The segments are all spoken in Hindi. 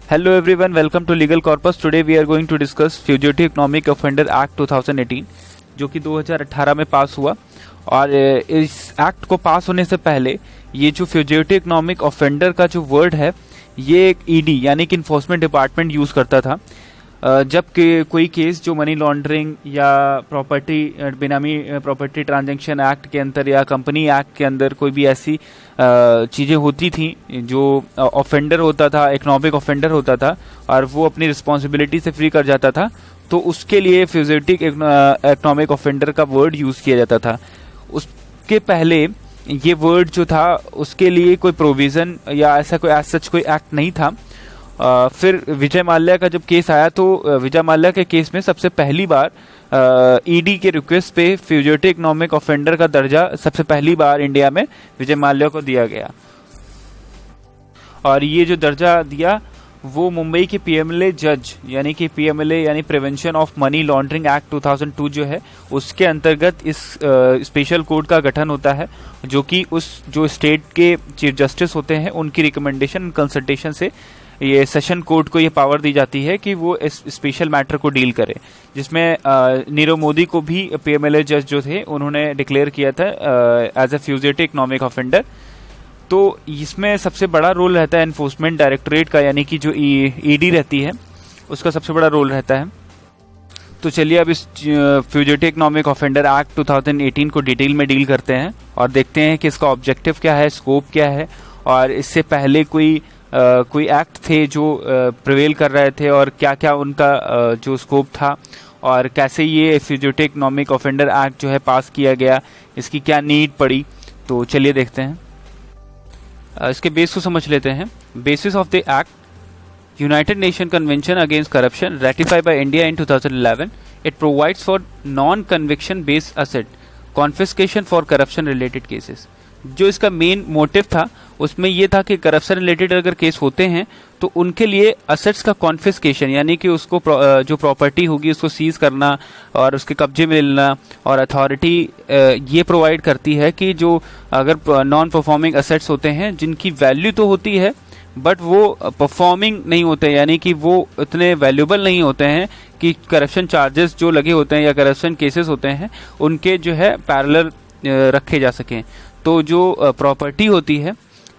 Hello everyone, welcome to Legal Corpus. Today we are going to discuss Fugitive Economic Offender Act 2018 जो कि 2018 में पास हुआ। और इस एक्ट को पास होने से पहले ये जो फ्यूजिटिव इकोनॉमिक ऑफेंडर का जो वर्ड है ये एक ईडी यानी कि इन्फोर्समेंट डिपार्टमेंट यूज़ करता था जब कोई केस जो मनी लॉन्ड्रिंग या प्रॉपर्टी बेनामी प्रॉपर्टी ट्रांजैक्शन एक्ट के अंदर या कंपनी एक्ट के अंदर कोई भी ऐसी चीज़ें होती थी जो ऑफेंडर होता था, इकोनॉमिक ऑफेंडर होता था और वो अपनी रिस्पॉन्सिबिलिटी से फ्री कर जाता था, तो उसके लिए फ्यूजिटिव इकोनॉमिक ऑफेंडर का वर्ड यूज़ किया जाता था। उसके पहले ये वर्ड जो था उसके लिए कोई प्रोविज़न या ऐसा कोई सच कोई एक्ट नहीं था। फिर विजय माल्या का जब केस आया तो विजय माल्या के केस में सबसे पहली बार ईडी के रिक्वेस्ट पे फ्यूजिटिव इकोनॉमिक ऑफेंडर का दर्जा सबसे पहली बार इंडिया में विजय माल्या को दिया गया। और ये जो दर्जा दिया वो मुंबई के पीएमएलए जज यानी कि पीएमएलए यानी prevention of money laundering act 2002 जो है उसके अंतर्गत इस स्पेशल कोर्ट का गठन होता है, जो कि उस जो स्टेट के चीफ जस्टिस होते हैं उनकी रिकमेंडेशन कंसल्टेशन से ये सेशन कोर्ट को ये पावर दी जाती है कि वो इस स्पेशल मैटर को डील करे, जिसमें नीरव मोदी को भी पीएमएलए जज जो थे उन्होंने डिक्लेयर किया था as a fugitive economic offender. तो इसमें सबसे बड़ा रोल रहता है एनफोर्समेंट डायरेक्टरेट का, यानी कि जो ईडी रहती है उसका सबसे बड़ा रोल रहता है। तो चलिए अब इस फ्यूजिटिव इकोनॉमिक ऑफेंडर एक्ट 2018 को डिटेल में डील करते हैं और देखते हैं कि इसका ऑब्जेक्टिव क्या है, स्कोप क्या है, और इससे पहले कोई एक्ट थे जो प्रिवेल कर रहे थे और क्या क्या उनका जो स्कोप था और कैसे ये फ्यूजिटिव इकोनॉमिक ऑफेंडर एक्ट जो है पास किया गया, इसकी क्या नीड पड़ी। तो चलिए देखते हैं, इसके बेस को समझ लेते हैं। Basis of the act, United nation convention against corruption ratified by India in 2011, it provides for non conviction based asset confiscation for corruption related cases. जो इसका मेन मोटिव था उसमें यह था कि करप्शन रिलेटेड अगर केस होते हैं तो उनके लिए असेट्स का कॉन्फिस्केशन यानी कि उसको जो प्रॉपर्टी होगी उसको सीज करना और उसके कब्जे में लेना, और अथॉरिटी ये प्रोवाइड करती है कि जो अगर नॉन परफॉर्मिंग असेट्स होते हैं जिनकी वैल्यू तो होती है बट वो परफॉर्मिंग नहीं होते, यानी कि वो उतने वैल्यूबल नहीं होते हैं कि करप्शन चार्जेस जो लगे होते हैं या करप्शन केसेस होते हैं उनके जो है पैरेलल रखे जा सकें। तो जो प्रॉपर्टी होती है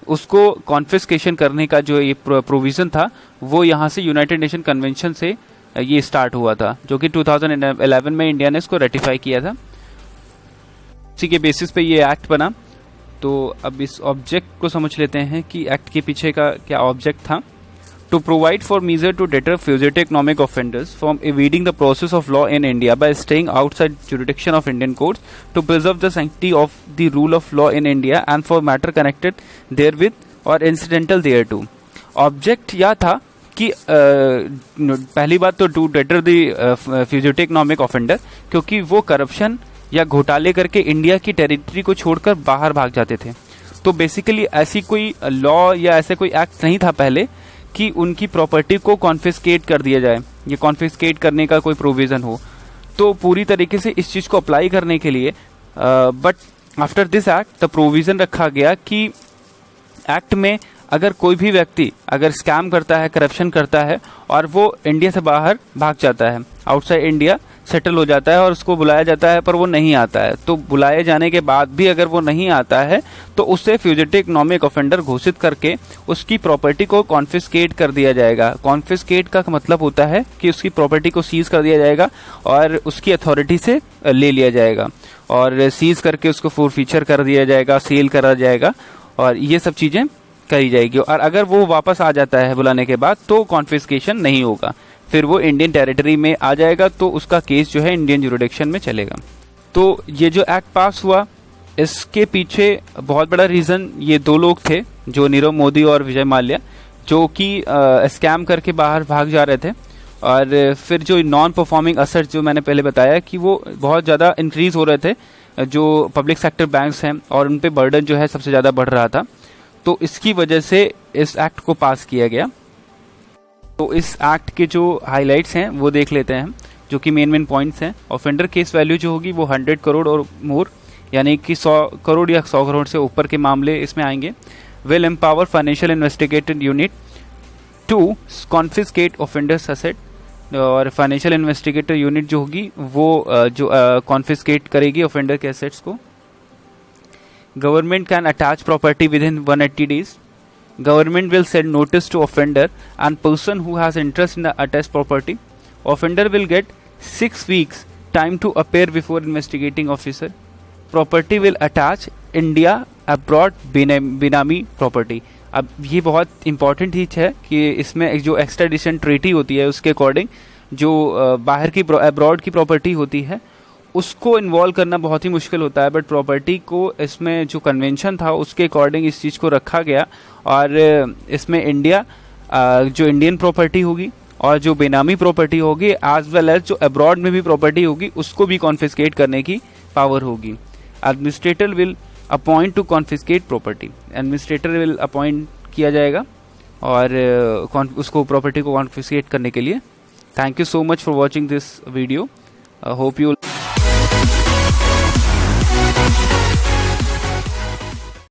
उसको कॉन्फिस्केशन करने का जो ये प्रोविज़न था वो यहाँ से यूनाइटेड नेशन कन्वेंशन से ये स्टार्ट हुआ था, जो कि 2011 में इंडिया ने इसको रेटिफाई किया था। इसी के बेसिस पे ये एक्ट बना। तो अब इस ऑब्जेक्ट को समझ लेते हैं कि एक्ट के पीछे का क्या ऑब्जेक्ट था। To provide for measure to deter fugitive economic offenders from evading the process of law in India by staying outside jurisdiction of Indian courts, to preserve the sanctity of the rule of law in India and for matter connected therewith or incidental thereto. Object यह था कि पहली बात तो to deter the fugitive economic offender, क्योंकि वो करप्शन या घोटाले करके इंडिया की टेरिटरी को छोड़कर बाहर भाग जाते थे। तो बेसिकली ऐसी कोई लॉ या ऐसे कोई एक्ट नहीं था पहले कि उनकी प्रॉपर्टी को कॉन्फिस्केट कर दिया जाए, ये कॉन्फिस्केट करने का कोई प्रोविज़न हो। तो पूरी तरीके से इस चीज़ को अप्लाई करने के लिए but after this act the provision रखा गया कि एक्ट में अगर कोई भी व्यक्ति अगर स्कैम करता है, करप्शन करता है और वो इंडिया से बाहर भाग जाता है, आउटसाइड इंडिया सेटल हो जाता है और उसको बुलाया जाता है पर वो नहीं आता है, तो बुलाए जाने के बाद भी अगर वो नहीं आता है तो उससे फ्यूजिटिव इकोनॉमिक ऑफेंडर घोषित करके उसकी प्रॉपर्टी को कॉन्फिस्केट कर दिया जाएगा। कॉन्फिस्केट का मतलब होता है कि उसकी प्रॉपर्टी को सीज कर दिया जाएगा और उसकी अथॉरिटी से ले लिया जाएगा और सीज करके उसको फोरफीचर कर दिया जाएगा, सेल करा जाएगा और ये सब चीज़ें करी जाएगी। और अगर वो वापस आ जाता है बुलाने के बाद तो कॉन्फिस्केशन नहीं होगा, फिर वो इंडियन टेरिटरी में आ जाएगा तो उसका केस जो है इंडियन जुरिडिक्शन में चलेगा। तो ये जो एक्ट पास हुआ इसके पीछे बहुत बड़ा रीज़न ये दो लोग थे, जो नीरव मोदी और विजय माल्या, जो कि स्कैम करके बाहर भाग जा रहे थे। और फिर जो नॉन परफॉर्मिंग असेट्स जो मैंने पहले बताया कि वो बहुत ज़्यादा इंक्रीज हो रहे थे, जो पब्लिक सेक्टर बैंक्स हैं और उन पे बर्डन जो है सबसे ज़्यादा बढ़ रहा था, तो इसकी वजह से इस एक्ट को पास किया गया। तो इस एक्ट के जो हाइलाइट्स हैं वो देख लेते हैं, जो कि मेन पॉइंट्स हैं। ऑफेंडर केस वैल्यू जो होगी वो 100 करोड़ और मोर, यानी कि 100 करोड़ या 100 करोड़ से ऊपर के मामले इसमें आएंगे। Will empower financial investigated unit to confiscate offenders asset, और फाइनेंशियल इन्वेस्टिगेटर यूनिट जो होगी वो जो कॉन्फिस्केट करेगी ऑफेंडर के एसेट्स को। Government can attach property with in 180 days. Government will send notice to offender and person who has interest in the attached property. Offender will get 6 weeks time to appear before investigating officer. Property will attach India abroad benami property. अब ये बहुत इंपॉर्टेंट चीज है कि इसमें जो एक्स्ट्राडिशन ट्रीटी होती है उसके अकॉर्डिंग जो बाहर की अब्रॉड की प्रॉपर्टी होती है उसको इन्वॉल्व करना बहुत ही मुश्किल होता है, बट प्रॉपर्टी को इसमें जो कन्वेंशन था उसके अकॉर्डिंग इस चीज़ को रखा गया, और इसमें इंडिया जो इंडियन प्रॉपर्टी होगी और जो बेनामी प्रॉपर्टी होगी एज वेल एज जो अब्रॉड में भी प्रॉपर्टी होगी उसको भी कॉन्फिस्केट करने की पावर होगी। Administrator will appoint to confiscate property, administrator will appoint किया जाएगा और उसको प्रॉपर्टी को कॉन्फिस्केट करने के लिए। Thank you so much for watching this video, hope you